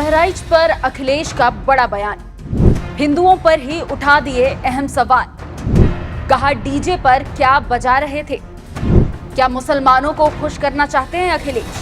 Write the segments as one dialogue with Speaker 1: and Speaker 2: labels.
Speaker 1: बहराइच पर अखिलेश का बड़ा बयान, हिंदुओं पर ही उठा दिए अहम सवाल। कहा डीजे पर क्या बजा रहे थे, क्या मुसलमानों को खुश करना चाहते हैं अखिलेश?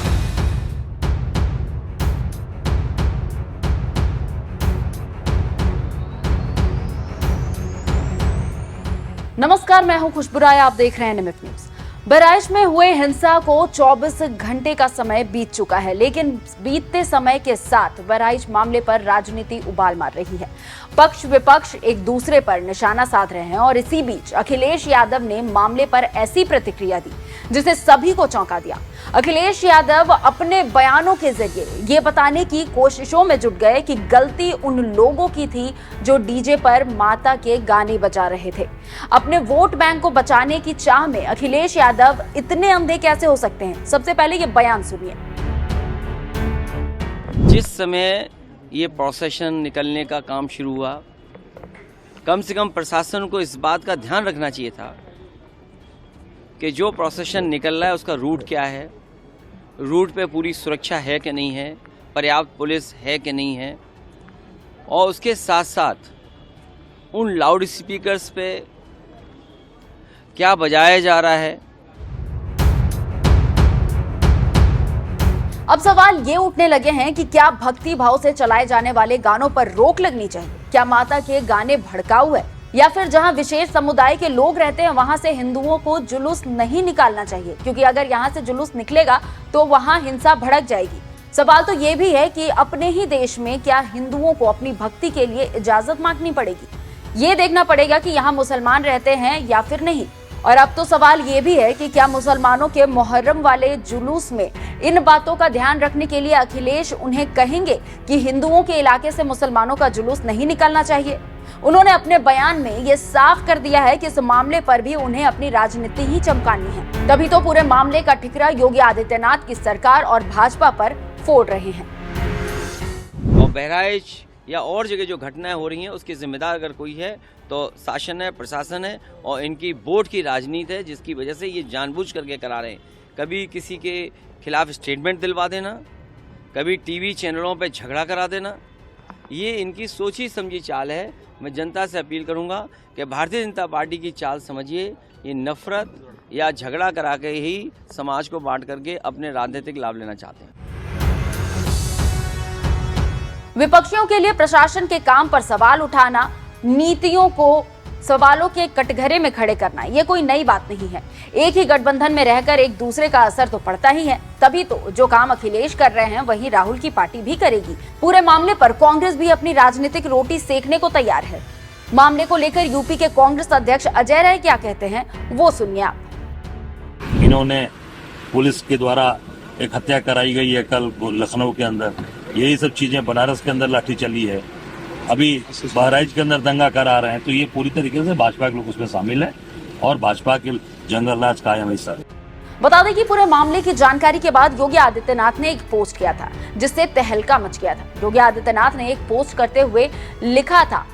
Speaker 1: नमस्कार, मैं हूं खुशबू राय, आप देख रहे हैं निमित न्यूज। बहराइच में हुए हिंसा को 24 घंटे का समय बीत चुका है, लेकिन बीतते समय के साथ बहराइच मामले पर राजनीति उबाल मार रही है। पक्ष विपक्ष एक दूसरे पर निशाना साध रहे हैं और इसी बीच अखिलेश यादव ने मामले पर ऐसी प्रतिक्रिया दी जिसे सभी को चौंका दिया। अखिलेश यादव अपने बयानों के जरिए ये बताने की कोशिशों में जुट गए कि गलती उन लोगों की थी जो डीजे पर माता के गाने बजा रहे थे। अपने वोट बैंक को बचाने की चाह में अखिलेश यादव इतने अंधे कैसे हो सकते हैं? सबसे पहले ये बयान सुनिए।
Speaker 2: जिस समय ये प्रोसेशन निकलने का काम शुरू हुआ, कम से कम प्रशासन को इस बात का ध्यान रखना चाहिए था कि जो प्रोसेशन निकल रहा है उसका रूट क्या है, रूट पे पूरी सुरक्षा है कि नहीं है, पर्याप्त पुलिस है कि नहीं है, और उसके साथ साथ उन लाउड स्पीकर्स पे क्या बजाया जा रहा है।
Speaker 1: अब सवाल ये उठने लगे हैं कि क्या भक्ति भाव से चलाए जाने वाले गानों पर रोक लगनी चाहिए? क्या माता के गाने भड़काऊ है, या फिर जहां विशेष समुदाय के लोग रहते हैं वहां से हिंदुओं को जुलूस नहीं निकालना चाहिए, क्योंकि अगर यहां से जुलूस निकलेगा तो वहां हिंसा भड़क जाएगी। सवाल तो ये भी है कि अपने ही देश में क्या हिंदुओं को अपनी भक्ति के लिए इजाजत मांगनी पड़ेगी? ये देखना पड़ेगा कि यहाँ मुसलमान रहते हैं या फिर नहीं। और अब तो सवाल ये भी है कि क्या मुसलमानों के मुहर्रम वाले जुलूस में इन बातों का ध्यान रखने के लिए अखिलेश उन्हें कहेंगे कि हिंदुओं के इलाके से मुसलमानों का जुलूस नहीं निकालना चाहिए? उन्होंने अपने बयान में ये साफ कर दिया है कि इस मामले पर भी उन्हें अपनी राजनीति ही चमकानी है। तभी तो पूरे मामले का ठिकरा योगी आदित्यनाथ की सरकार और भाजपा पर फोड़ रहे हैं।
Speaker 2: और बहराइच या और जगह जो घटनाएं हो रही हैं उसकी जिम्मेदार अगर कोई है तो शासन है, प्रशासन है, और इनकी वोट की राजनीति है, जिसकी वजह से ये जानबूझ करके करा रहे हैं। कभी किसी के खिलाफ स्टेटमेंट दिलवा देना, कभी टीवी चैनलों पे झगड़ा करा देना, ये इनकी सोची समझी चाल है। मैं जनता से अपील करूंगा कि भारतीय जनता पार्टी की चाल समझिए। ये नफरत या झगड़ा करा के ही समाज को बांट करके अपने राजनीतिक लाभ लेना चाहते हैं।
Speaker 1: विपक्षियों के लिए प्रशासन के काम पर सवाल उठाना, नीतियों को सवालों के कटघरे में खड़े करना, ये कोई नई बात नहीं है। एक ही गठबंधन में रहकर एक दूसरे का असर तो पड़ता ही है। तभी तो जो काम अखिलेश कर रहे हैं वही राहुल की पार्टी भी करेगी। पूरे मामले पर कांग्रेस भी अपनी राजनीतिक रोटी सेकने को तैयार है। मामले को लेकर यूपी के कांग्रेस अध्यक्ष अजय राय क्या कहते हैं, वो सुनिए आप।
Speaker 3: इन्होंने पुलिस के द्वारा एक हत्या कराई गई है कल लखनऊ के अंदर, यही सब चीजें, बनारस के अंदर लाठी चली है, अभी बहराइच के अंदर दंगा करा रहे हैं। तो ये पूरी तरीके से भाजपा के लोग उसमें शामिल हैं और भाजपा के जंगल राज कायम है। सर
Speaker 1: बता दें कि पूरे मामले की जानकारी के बाद योगी आदित्यनाथ ने एक पोस्ट किया था जिससे तहलका मच गया था। योगी आदित्यनाथ ने एक पोस्ट करते हुए लिखा था,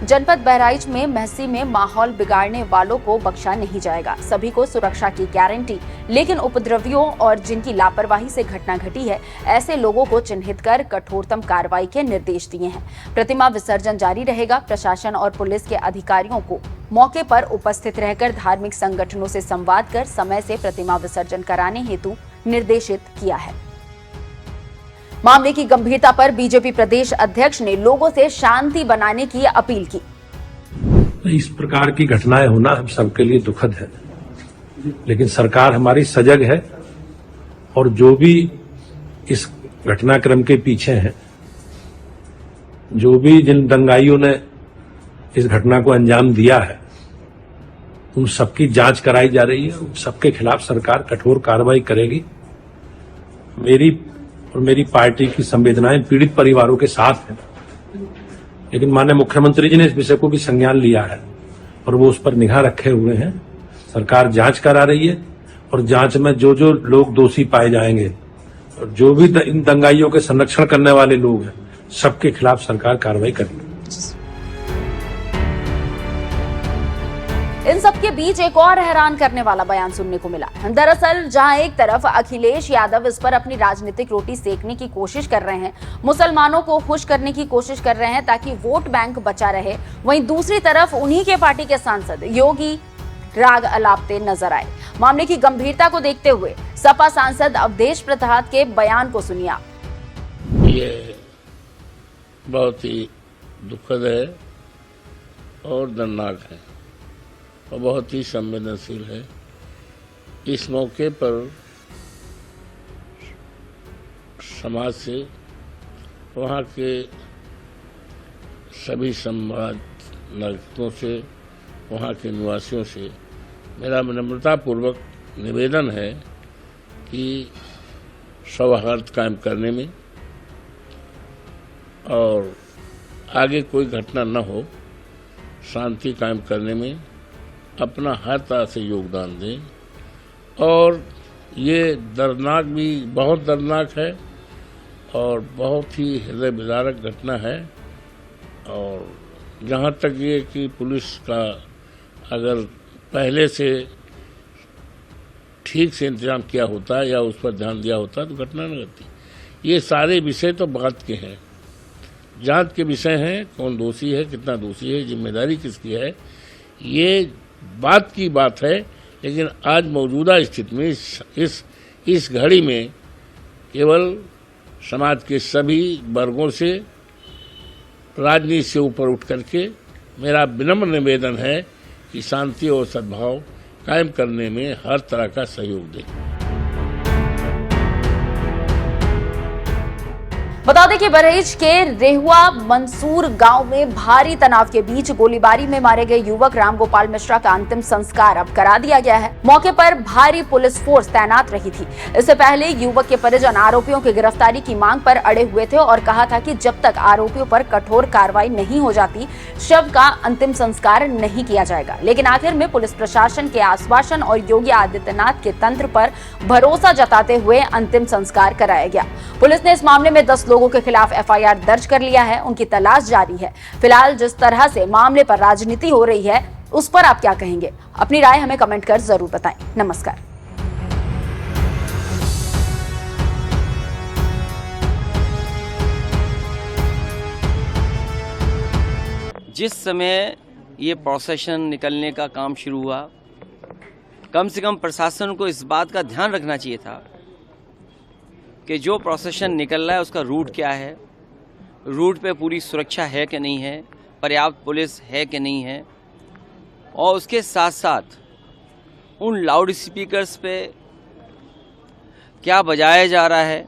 Speaker 1: जनपद बहराइच में महसी में माहौल बिगाड़ने वालों को बख्शा नहीं जाएगा, सभी को सुरक्षा की गारंटी, लेकिन उपद्रवियों और जिनकी लापरवाही से घटना घटी है ऐसे लोगों को चिन्हित कर कठोरतम कार्रवाई के निर्देश दिए हैं। प्रतिमा विसर्जन जारी रहेगा। प्रशासन और पुलिस के अधिकारियों को मौके पर उपस्थित रहकर धार्मिक संगठनों से संवाद कर समय से प्रतिमा विसर्जन कराने हेतु निर्देशित किया है। मामले की गंभीरता पर बीजेपी प्रदेश अध्यक्ष ने लोगों से शांति बनाने की अपील की।
Speaker 4: इस प्रकार की घटनाएं होना हम सबके लिए दुखद है, लेकिन सरकार हमारी सजग है और जो भी इस घटनाक्रम के पीछे हैं, जो भी जिन दंगाइयों ने इस घटना को अंजाम दिया है, उन सबकी जांच कराई जा रही है। उन सबके खिलाफ सरकार कठोर कार्रवाई करेगी। मेरी पार्टी की संवेदनाएं पीड़ित परिवारों के साथ हैं, लेकिन माननीय मुख्यमंत्री जी ने इस विषय को भी संज्ञान लिया है और वो उस पर निगाह रखे हुए हैं। सरकार जांच करा रही है और जांच में जो जो लोग दोषी पाए जाएंगे और जो भी इन दंगाइयों के संरक्षण करने वाले लोग हैं, सबके खिलाफ सरकार कार्रवाई करेगी।
Speaker 1: इन सब के बीच एक और हैरान करने वाला बयान सुनने को मिला। दरअसल जहां एक तरफ अखिलेश यादव इस पर अपनी राजनीतिक रोटी सेकने की कोशिश कर रहे हैं, मुसलमानों को खुश करने की कोशिश कर रहे हैं ताकि वोट बैंक बचा रहे, वहीं दूसरी तरफ उन्हीं के पार्टी के सांसद योगी राग अलापते नजर आए। मामले की गंभीरता को देखते हुए सपा सांसद अवधेश प्रसाद के बयान को सुनिए।
Speaker 5: ये बहुत ही दुखद है और दर्दनाक है और बहुत ही संवेदनशील है। इस मौके पर समाज से, वहाँ के सभी समाज नागरिकों से, वहाँ के निवासियों से मेरा विनम्रतापूर्वक निवेदन है कि सौहार्द कायम करने में और आगे कोई घटना न हो, शांति कायम करने में अपना हर तरह से योगदान दें। और ये दर्दनाक भी बहुत दर्दनाक है और बहुत ही हृदय विदारक घटना है। और जहाँ तक ये कि पुलिस का अगर पहले से ठीक से इंतजाम किया होता या उस पर ध्यान दिया होता तो घटना न घटती। ये सारे विषय तो बात के हैं, जांच के विषय हैं, कौन दोषी है, कितना दोषी है, जिम्मेदारी किसकी है, ये बात की बात है। लेकिन आज मौजूदा स्थिति में इस घड़ी में केवल समाज के सभी वर्गों से, राजनीति से ऊपर उठ करके मेरा विनम्र निवेदन है कि शांति और सद्भाव कायम करने में हर तरह का सहयोग दें।
Speaker 1: बता दें कि बरेज के रेहुआ मंसूर गांव में भारी तनाव के बीच गोलीबारी में मारे गए युवक रामगोपाल मिश्रा का अंतिम संस्कार अब करा दिया गया है। मौके पर भारी पुलिस फोर्स तैनात रही थी। इससे पहले युवक के परिजन आरोपियों की गिरफ्तारी की मांग पर अड़े हुए थे और कहा था कि जब तक आरोपियों पर कठोर कार्रवाई नहीं हो जाती, शव का अंतिम संस्कार नहीं किया जाएगा। लेकिन आखिर में पुलिस प्रशासन के आश्वासन और योगी आदित्यनाथ के तंत्र पर भरोसा जताते हुए अंतिम संस्कार कराया गया। पुलिस ने इस मामले में 10 लोगों के खिलाफ एफआईआर दर्ज कर लिया है। उनकी तलाश जारी है। फिलहाल जिस तरह से मामले पर राजनीति हो रही है, उस पर आप क्या कहेंगे? अपनी राय हमें कमेंट कर जरूर बताएं। नमस्कार।
Speaker 2: जिस समय ये प्रोसेशन निकलने का काम शुरू हुआ, कम से कम प्रशासन को इस बात का ध्यान रखना चाहिए था कि जो प्रोसेशन निकल रहा है उसका रूट क्या है, रूट पे पूरी सुरक्षा है कि नहीं है, पर्याप्त पुलिस है कि नहीं है, और उसके साथ साथ उन लाउड स्पीकर्स पे क्या बजाया जा रहा है,